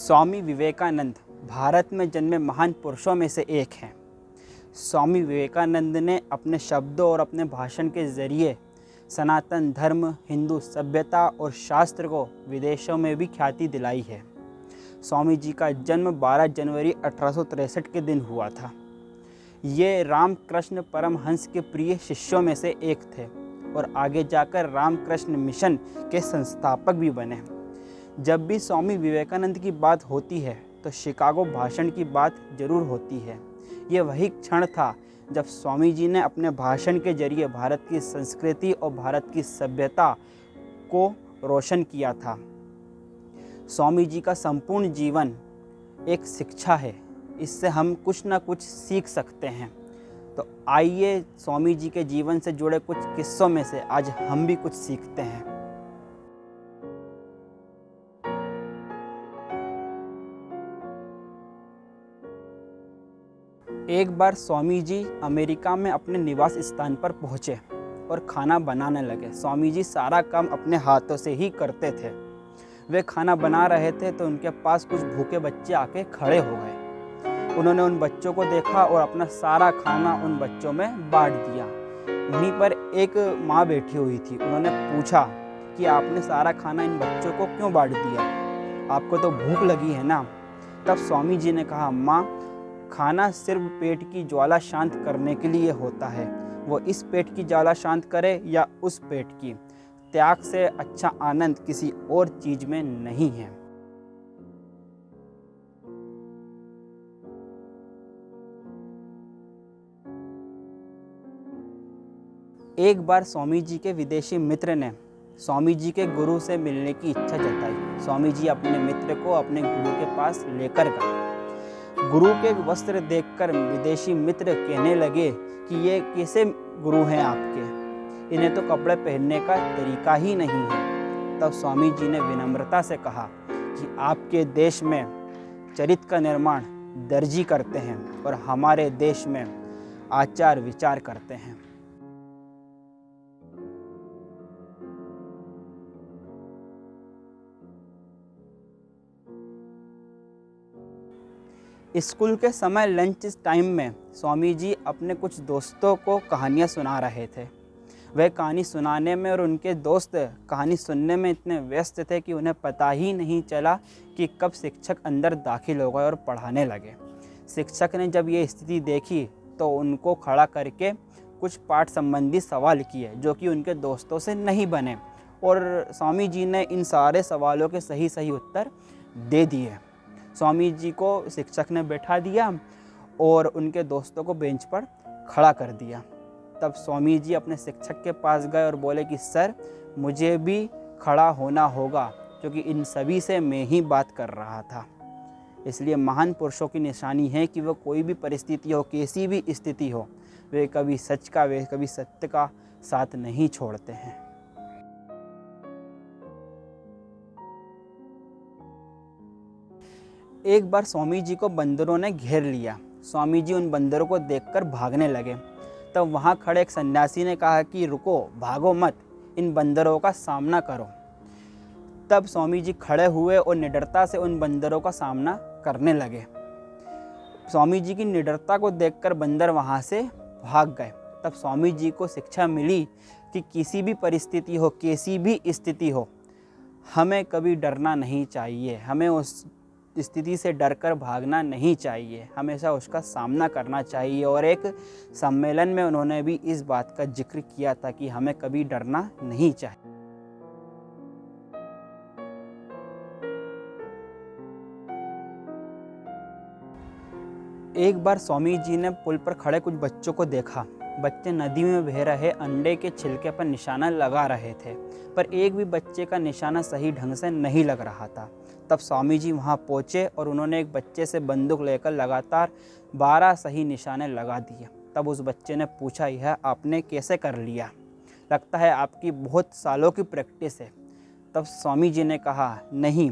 स्वामी विवेकानंद भारत में जन्मे महान पुरुषों में से एक हैं। स्वामी विवेकानंद ने अपने शब्दों और अपने भाषण के ज़रिए सनातन धर्म, हिंदू सभ्यता और शास्त्र को विदेशों में भी ख्याति दिलाई है। स्वामी जी का जन्म 12 जनवरी 1863 के दिन हुआ था। ये रामकृष्ण परमहंस के प्रिय शिष्यों में से एक थे और आगे जाकर रामकृष्ण मिशन के संस्थापक भी बने। जब भी स्वामी विवेकानंद की बात होती है तो शिकागो भाषण की बात जरूर होती है। ये वही क्षण था जब स्वामी जी ने अपने भाषण के जरिए भारत की संस्कृति और भारत की सभ्यता को रोशन किया था। स्वामी जी का संपूर्ण जीवन एक शिक्षा है, इससे हम कुछ ना कुछ सीख सकते हैं। तो आइए स्वामी जी के जीवन से जुड़े कुछ किस्सों में से आज हम भी कुछ सीखते हैं। एक बार स्वामी जी अमेरिका में अपने निवास स्थान पर पहुँचे और खाना बनाने लगे। स्वामी जी सारा काम अपने हाथों से ही करते थे। वे खाना बना रहे थे तो उनके पास कुछ भूखे बच्चे आके खड़े हो गए। उन्होंने उन बच्चों को देखा और अपना सारा खाना उन बच्चों में बांट दिया। वहीं पर एक माँ बैठी हुई थी। उन्होंने पूछा कि आपने सारा खाना इन बच्चों को क्यों बांट दिया? आपको तो भूख लगी है ना? तब स्वामी जी ने कहा, माँ, खाना सिर्फ पेट की ज्वाला शांत करने के लिए होता है। वो इस पेट की ज्वाला शांत करे या उस पेट की, त्याग से अच्छा आनंद किसी और चीज में नहीं है। एक बार स्वामी जी के विदेशी मित्र ने स्वामी जी के गुरु से मिलने की इच्छा जताई। स्वामी जी अपने मित्र को अपने गुरु के पास लेकर गए। गुरु के वस्त्र देखकर विदेशी मित्र कहने लगे कि ये कैसे गुरु हैं आपके, इन्हें तो कपड़े पहनने का तरीका ही नहीं है। तब स्वामी जी ने विनम्रता से कहा कि आपके देश में चरित्र का निर्माण दर्जी करते हैं और हमारे देश में आचार विचार करते हैं। स्कूल के समय लंच टाइम में स्वामी जी अपने कुछ दोस्तों को कहानियाँ सुना रहे थे। वह कहानी सुनाने में और उनके दोस्त कहानी सुनने में इतने व्यस्त थे कि उन्हें पता ही नहीं चला कि कब शिक्षक अंदर दाखिल हो गए और पढ़ाने लगे। शिक्षक ने जब ये स्थिति देखी तो उनको खड़ा करके कुछ पाठ संबंधी सवाल किए जो कि उनके दोस्तों से नहीं बने, और स्वामी जी ने इन सारे सवालों के सही सही उत्तर दे दिए। स्वामी जी को शिक्षक ने बैठा दिया और उनके दोस्तों को बेंच पर खड़ा कर दिया। तब स्वामी जी अपने शिक्षक के पास गए और बोले कि सर, मुझे भी खड़ा होना होगा क्योंकि इन सभी से मैं ही बात कर रहा था। इसलिए महान पुरुषों की निशानी है कि वो कोई भी परिस्थिति हो, कैसी भी स्थिति हो, वे कभी सच का, वे कभी सत्य का साथ नहीं छोड़ते हैं। एक बार स्वामी जी को बंदरों ने घेर लिया। स्वामी जी उन बंदरों को देखकर भागने लगे। तब वहाँ खड़े एक सन्यासी ने कहा कि रुको, भागो मत, इन बंदरों का सामना करो। तब स्वामी जी खड़े हुए और निडरता से उन बंदरों का सामना करने लगे। स्वामी जी की निडरता को देखकर बंदर वहाँ से भाग गए। तब स्वामी जी को शिक्षा मिली कि किसी भी परिस्थिति हो, कैसी भी स्थिति हो, हमें कभी डरना नहीं चाहिए। हमें उस स्थिति से डरकर भागना नहीं चाहिए, हमेशा उसका सामना करना चाहिए। और एक सम्मेलन में उन्होंने भी इस बात का जिक्र किया था कि हमें कभी डरना नहीं चाहिए। एक बार स्वामी जी ने पुल पर खड़े कुछ बच्चों को देखा। बच्चे नदी में बह रहे अंडे के छिलके पर निशाना लगा रहे थे, पर एक भी बच्चे का निशाना सही ढंग से नहीं लग रहा था। तब स्वामी जी वहां पहुंचे और उन्होंने एक बच्चे से बंदूक लेकर लगातार 12 सही निशाने लगा दिए। तब उस बच्चे ने पूछा, यह आपने कैसे कर लिया? लगता है आपकी बहुत सालों की प्रैक्टिस है। तब स्वामी जी ने कहा, नहीं,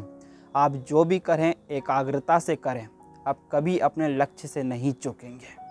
आप जो भी करें एकाग्रता से करें, आप कभी अपने लक्ष्य से नहीं चूकेंगे।